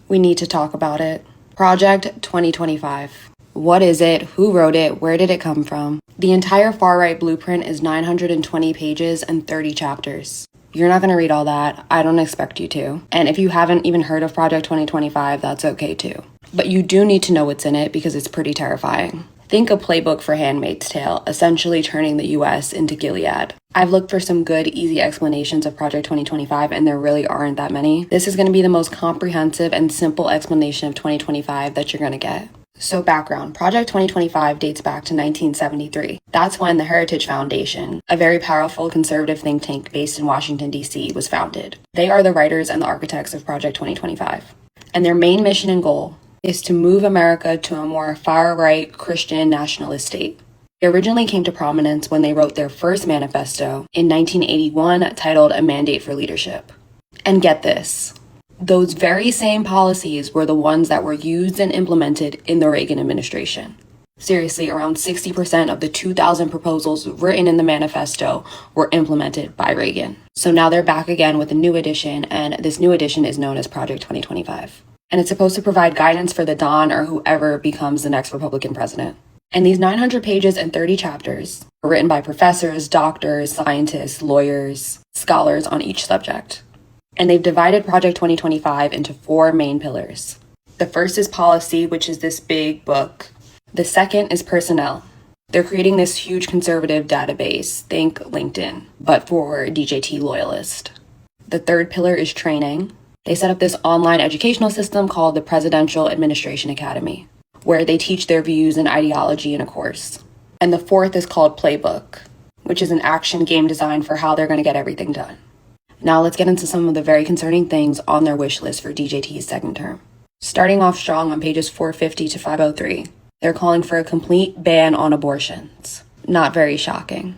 We need to talk about it. Project 2025. What is it? Who wrote it? Where did it come from? The entire far-right blueprint is 920 pages and 30 chapters. You're not going to read all that. I don't expect you to. And if you haven't even heard of Project 2025, that's okay too. But you do need to know what's in it because it's pretty terrifying. Think a playbook for Handmaid's Tale, essentially turning the US into Gilead. I've looked for some good, easy explanations of Project 2025, and there really aren't that many. This is going to be the most comprehensive and simple explanation of 2025 that you're going to get. So background, Project 2025 dates back to 1973. That's when the Heritage Foundation, a very powerful conservative think tank based in Washington, D.C., was founded. They are the writers and the architects of Project 2025. And their main mission and goal is to move America to a more far-right Christian nationalist state. They originally came to prominence when they wrote their first manifesto in 1981 titled A Mandate for Leadership. And get this, those very same policies were the ones that were used and implemented in the Reagan administration. Seriously, around 60% of the 2,000 proposals written in the manifesto were implemented by Reagan. So now they're back again with a new edition, and this new edition is known as Project 2025. And it's supposed to provide guidance for the Don or whoever becomes the next Republican president. And these 900 pages and 30 chapters are written by professors, doctors, scientists, lawyers, scholars on each subject. And they've divided Project 2025 into 4 main pillars. The first is policy, which is this big book. The second is personnel. They're creating this huge conservative database, think LinkedIn, but for DJT loyalists. The third pillar is training. They set up this online educational system called the Presidential Administration Academy, where they teach their views and ideology in a course. And the fourth is called Playbook, which is an action game designed for how they're going to get everything done. Now let's get into some of the very concerning things on their wish list for DJT's second term. Starting off strong on pages 450 to 503, they're calling for a complete ban on abortions. Not very shocking.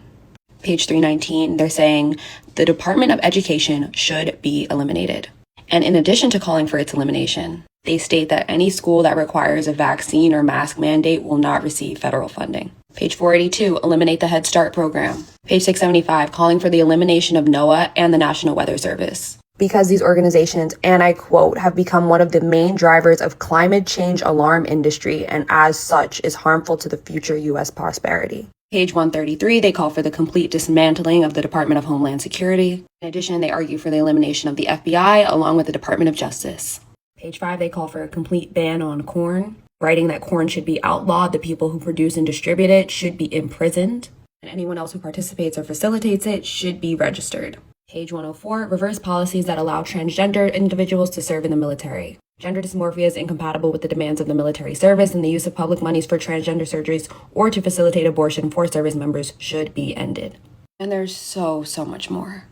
Page 319, they're saying the Department of Education should be eliminated. And in addition to calling for its elimination, they state that any school that requires a vaccine or mask mandate will not receive federal funding. Page 482, eliminate the Head Start program. Page 675, calling for the elimination of NOAA and the National Weather Service. Because these organizations, and I quote, have become one of the main drivers of climate change alarm industry and as such is harmful to the future U.S. prosperity. Page 133, they call for the complete dismantling of the Department of Homeland Security. In addition, they argue for the elimination of the FBI along with the Department of Justice. Page 5, they call for a complete ban on corn, writing that corn should be outlawed, the people who produce and distribute it should be imprisoned, and anyone else who participates or facilitates it should be registered. Page 104, reverse policies that allow transgender individuals to serve in the military. Gender dysmorphia is incompatible with the demands of the military service, and the use of public monies for transgender surgeries or to facilitate abortion for service members should be ended. And there's so much more,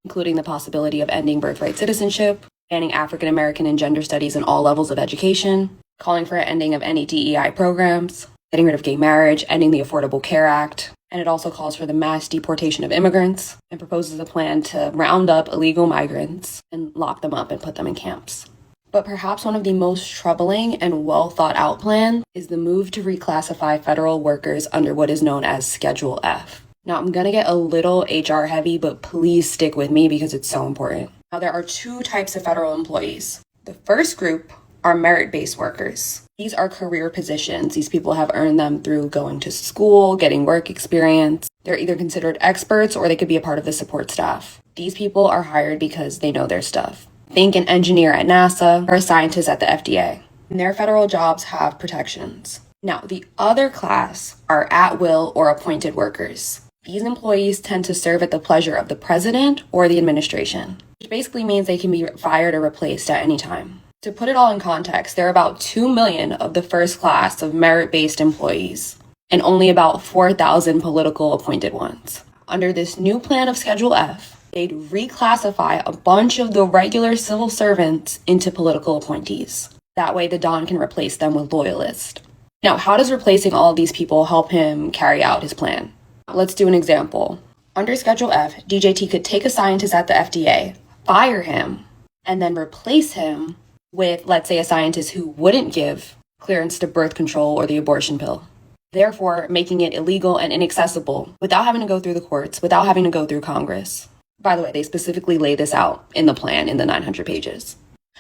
including the possibility of ending birthright citizenship, banning African American and gender studies in all levels of education, calling for an ending of any DEI programs, getting rid of gay marriage, ending the Affordable Care Act, and it also calls for the mass deportation of immigrants and proposes a plan to round up illegal migrants and lock them up and put them in camps. But perhaps one of the most troubling and well thought out plans is the move to reclassify federal workers under what is known as Schedule F. Now, I'm going to get a little HR heavy, but please stick with me because it's so important. Now, there are 2 types of federal employees. The first group are merit-based workers. These are career positions. These people have earned them through going to school, getting work experience. They're either considered experts or they could be a part of the support staff. These people are hired because they know their stuff. Think an engineer at NASA or a scientist at the FDA. And their federal jobs have protections. Now, the other class are at-will or appointed workers. These employees tend to serve at the pleasure of the president or the administration, which basically means they can be fired or replaced at any time. To put it all in context, there are about 2 million of the first class of merit-based employees, and only about 4,000 political appointed ones. Under this new plan of Schedule F, they'd reclassify a bunch of the regular civil servants into political appointees. That way the Don can replace them with loyalists. Now, how does replacing all of these people help him carry out his plan? Let's do an example. Under Schedule F, DJT could take a scientist at the FDA, fire him, and then replace him with, let's say, a scientist who wouldn't give clearance to birth control or the abortion pill, therefore making it illegal and inaccessible without having to go through the courts, without having to go through Congress. By the way, they specifically lay this out in the plan in the 900 pages.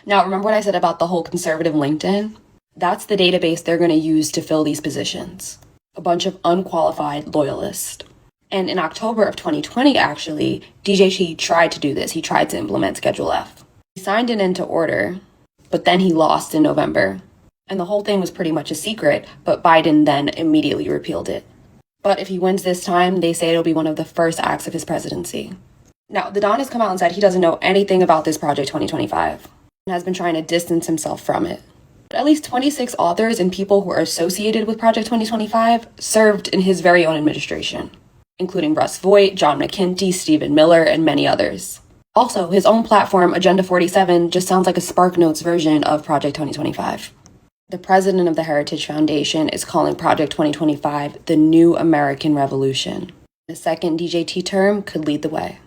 Now, remember what I said about the whole conservative LinkedIn? That's the database they're going to use to fill these positions. A bunch of unqualified loyalists. And in October of 2020, actually, DJT tried to do this. He tried to implement Schedule F. He signed it into order, but then he lost in November. And the whole thing was pretty much a secret, but Biden then immediately repealed it. But if he wins this time, they say it'll be one of the first acts of his presidency. Now, the Don has come out and said he doesn't know anything about this Project 2025 and has been trying to distance himself from it. But at least 26 authors and people who are associated with Project 2025 served in his very own administration, including Russ Voigt, John McKinty, Stephen Miller, and many others. Also, his own platform, Agenda 47, just sounds like a SparkNotes version of Project 2025. The president of the Heritage Foundation is calling Project 2025 the new American Revolution. The second DJT term could lead the way.